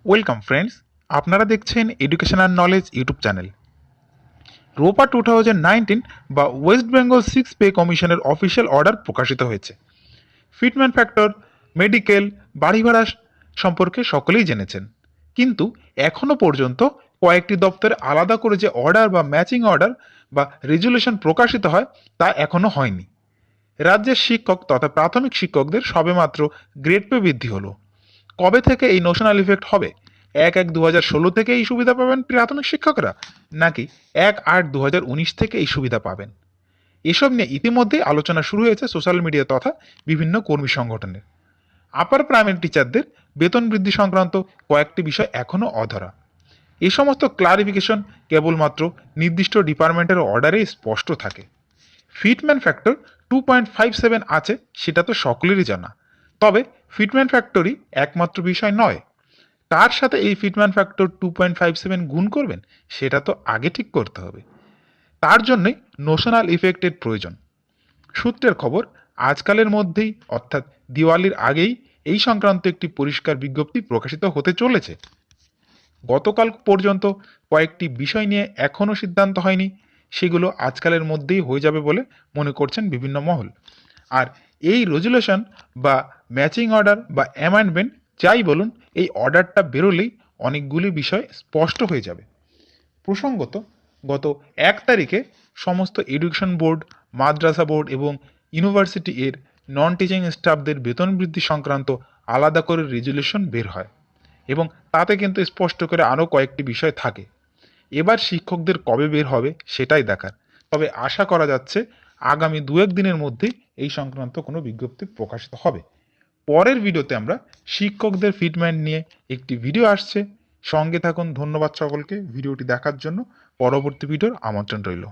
Welcome friends, আপনারা দেখছেন education and knowledge YouTube channel. রোপা 2019 বা ওয়েস্ট বেঙ্গল 6 পে কমিশনের অফিসিয়াল অর্ডার প্রকাশিত হয়েছে। ফিটমেন্ট ফ্যাক্টর, মেডিকেল, বাড়ি ভাড়া সম্পর্কে সকলেই জেনেছেন, কিন্তু এখনও পর্যন্ত কয়েকটি দপ্তরে আলাদা করে যে অর্ডার বা ম্যাচিং অর্ডার বা রেজুলেশন প্রকাশিত হয় তা এখনও হয়নি। রাজ্যের শিক্ষক তথা প্রাথমিক শিক্ষকদের সবেমাত্র গ্রেড পে বৃদ্ধি হলো। কবে থেকে এই নোশনাল ইফেক্ট হবে? 1-1-2016 থেকে এই সুবিধা পাবেন প্রাথমিক শিক্ষকরা, নাকি 1-8-2019 থেকে এই সুবিধা পাবেন? এসব নিয়ে ইতিমধ্যেই আলোচনা শুরু হয়েছে সোশ্যাল মিডিয়া তথা বিভিন্ন কর্মী সংগঠনের। আপার প্রাইমারি টিচারদের বেতন বৃদ্ধি সংক্রান্ত কয়েকটি বিষয় এখনও অধরা। এই সমস্ত ক্লারিফিকেশন কেবলমাত্র নির্দিষ্ট ডিপার্টমেন্টের অর্ডারে স্পষ্ট থাকে। ফিটম্যান ফ্যাক্টর 2.57 আছে, সেটা তো সকলেরই জানা। তবে ফিটম্যান ফ্যাক্টরই একমাত্র বিষয় নয়। তার সাথে এই ফিটম্যান ফ্যাক্টর 2.57 গুণ করবেন, সেটা তো আগে ঠিক করতে হবে। তার জন্যই নোশনাল ইফেক্টের প্রয়োজন। সূত্রের খবর, আজকালের মধ্যেই অর্থাৎ দিওয়ালির আগেই এই সংক্রান্ত একটি পরিষ্কার বিজ্ঞপ্তি প্রকাশিত হতে চলেছে। গতকাল পর্যন্ত কয়েকটি বিষয় নিয়ে এখনও সিদ্ধান্ত হয়নি, সেগুলো আজকালের মধ্যেই হয়ে যাবে বলে মনে করছেন বিভিন্ন মহল। আর এই রেজুলেশন বা ম্যাচিং অর্ডার বা অ্যামেন্ডমেন্ট যাই বলুন, এই অর্ডারটা বেরোলেই অনেকগুলি বিষয় স্পষ্ট হয়ে যাবে। প্রসঙ্গত, গত 1 তারিখে সমস্ত এডুকেশন বোর্ড, মাদ্রাসা বোর্ড এবং ইউনিভার্সিটি এর নন টিচিং স্টাফদের বেতন বৃদ্ধি সংক্রান্ত আলাদা করে রেজুলেশন বের হয় এবং তাতে কিন্তু স্পষ্ট করে আরও কয়েকটি বিষয় থাকে। এবার শিক্ষকদের কবে বের হবে সেটাই দেখার। তবে আশা করা যাচ্ছে আগামী 2-1 দিনের মধ্যেই এই সংক্রান্ত কোনো বিজ্ঞপ্তি প্রকাশিত হবে। পরের ভিডিওতে আমরা শিক্ষকদের ফিটমেন্ট নিয়ে একটি ভিডিও আসছে, সঙ্গে থাকুন। ধন্যবাদ সকলকে ভিডিওটি দেখার জন্য। পরবর্তী ভিডিওর আমন্ত্রণ রইল।